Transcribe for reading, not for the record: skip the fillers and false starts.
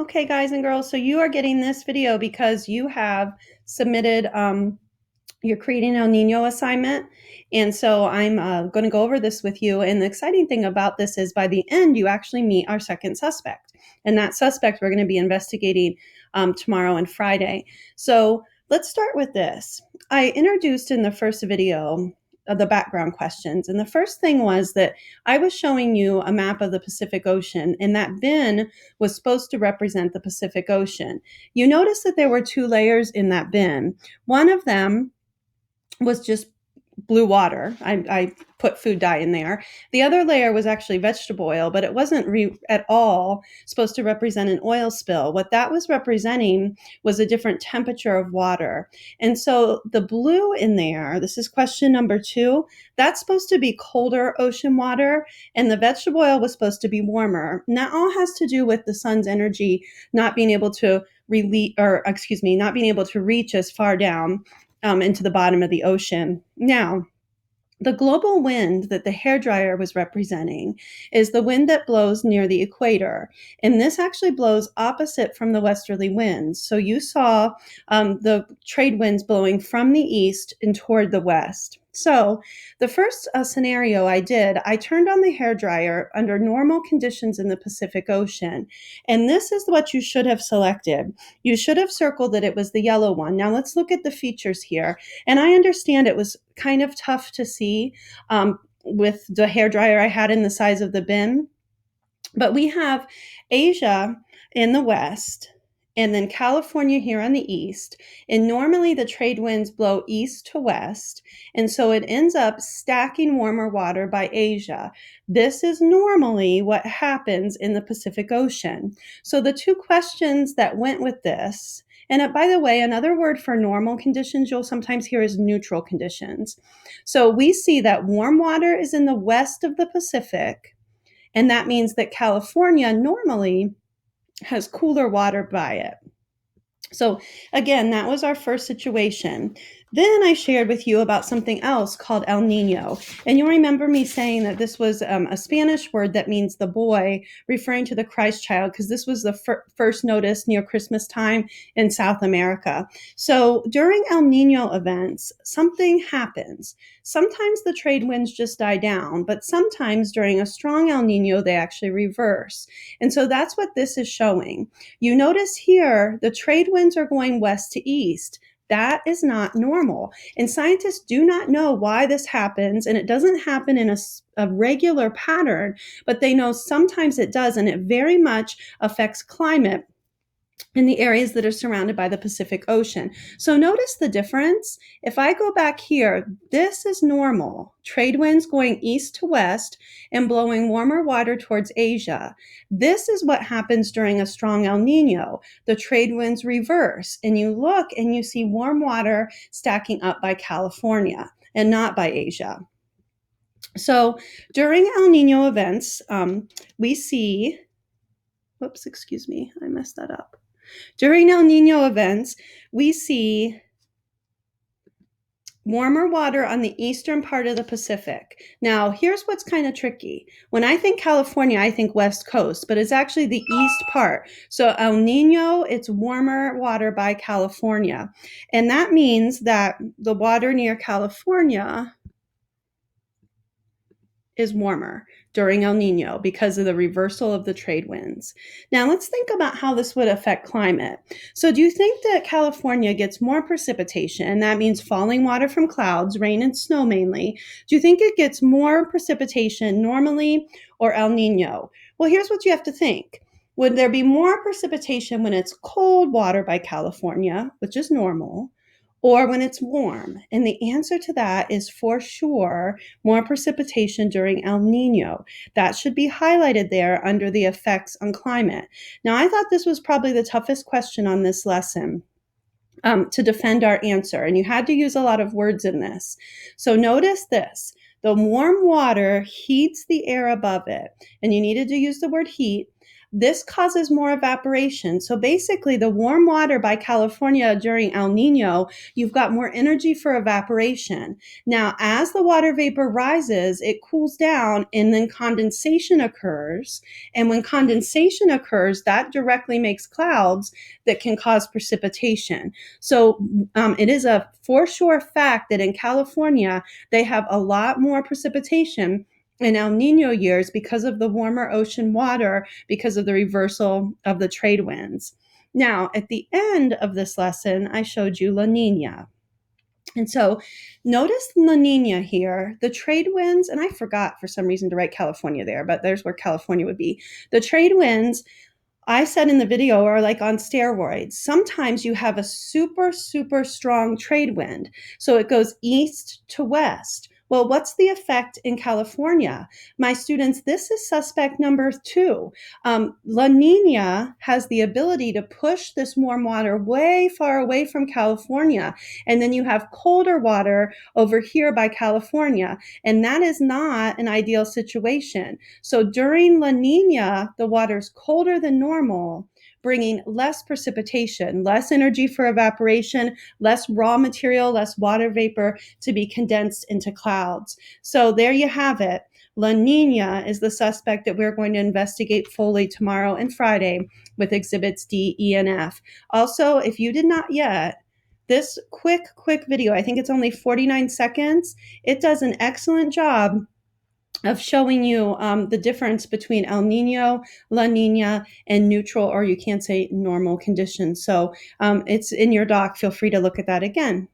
Okay, guys and girls, so you are getting this video because you have submitted your creating El Nino assignment. And so I'm going to go over this with you. And the exciting thing about this is by the end, you actually meet our second suspect. And that suspect we're going to be investigating tomorrow and Friday. So let's start with this. I introduced in the first video the background questions. And the first thing was that I was showing you a map of the Pacific Ocean, and that bin was supposed to represent the Pacific Ocean. You notice that there were two layers in that bin. One of them was just blue water. I put food dye in there. The other layer was actually vegetable oil, but it wasn't at all supposed to represent an oil spill. What that was representing was a different temperature of water. And so the blue in there, this is question number 2, that's supposed to be colder ocean water, and the vegetable oil was supposed to be warmer. And that all has to do with the sun's energy not being able to not being able to reach as far down into the bottom of the ocean. Now, the global wind that the hairdryer was representing is the wind that blows near the equator. And this actually blows opposite from the westerly winds. So you saw the trade winds blowing from the east and toward the west. So the first scenario I turned on the hairdryer under normal conditions in the Pacific Ocean. And this is what you should have selected. You should have circled that it was the yellow one. Now let's look at the features here. And I understand it was kind of tough to see with the hairdryer I had in the size of the bin. But we have Asia in the west, and then California here on the east. And normally the trade winds blow east to west. And so it ends up stacking warmer water by Asia. This is normally what happens in the Pacific Ocean. So the two questions that went with this, and by the way, another word for normal conditions you'll sometimes hear is neutral conditions. So we see that warm water is in the west of the Pacific, and that means that California normally has cooler water by it. So again, that was our first situation. Then I shared with you about something else called El Nino. And you'll remember me saying that this was a Spanish word that means the boy, referring to the Christ child, because this was the first noticed near Christmas time in South America. So during El Nino events, something happens. Sometimes the trade winds just die down, but sometimes during a strong El Nino, they actually reverse. And so that's what this is showing. You notice here, the trade winds are going west to east. That is not normal. And scientists do not know why this happens, and it doesn't happen in a regular pattern, but they know sometimes it does, and it very much affects climate in the areas that are surrounded by the Pacific Ocean. So notice the difference. If I go back here, this is normal. Trade winds going east to west and blowing warmer water towards Asia. This is what happens during a strong El Nino. The trade winds reverse, and you look and you see warm water stacking up by California and not by Asia. So during El Nino events, we see, whoops, excuse me, I messed that up. During El Nino events, we see warmer water on the eastern part of the Pacific. Now, here's what's kind of tricky. When I think California, I think West Coast, but it's actually the east part. So El Nino, it's warmer water by California. And that means that the water near California is warmer during El Nino because of the reversal of the trade winds. Now let's think about how this would affect climate. So do you think that California gets more precipitation, and that means falling water from clouds, rain and snow mainly? Do you think it gets more precipitation normally or El Nino? Well, here's what you have to think. Would there be more precipitation when it's cold water by California, which is normal, or when it's warm? And the answer to that is for sure more precipitation during El Nino. That should be highlighted there under the effects on climate. Now, I thought this was probably the toughest question on this lesson to defend our answer, and you had to use a lot of words in this. So notice this. The warm water heats the air above it, and you needed to use the word heat. This causes more evaporation. So basically, the warm water by California during El Nino, you've got more energy for evaporation. Now, as the water vapor rises, it cools down and then condensation occurs. And when condensation occurs, that directly makes clouds that can cause precipitation. So it is a for sure fact that in California, they have a lot more precipitation in El Nino years because of the warmer ocean water, because of the reversal of the trade winds. Now, at the end of this lesson, I showed you La Nina. And so notice La Nina here, the trade winds, and I forgot for some reason to write California there, but there's where California would be. The trade winds, I said in the video, are like on steroids. Sometimes you have a super, super strong trade wind. So it goes east to west. Well, what's the effect in California? My students, this is suspect number 2. La Nina has the ability to push this warm water way far away from California. And then you have colder water over here by California. And that is not an ideal situation. So during La Nina, the water's colder than normal, bringing less precipitation, less energy for evaporation, less raw material, less water vapor to be condensed into clouds. So there you have it. La Nina is the suspect that we're going to investigate fully tomorrow and Friday with exhibits D, E, and F. Also, if you did not yet, this quick video, I think it's only 49 seconds, it does an excellent job of showing you the difference between El Nino, La Nina, and neutral, or you can say normal conditions. So it's in your doc. Feel free to look at that again.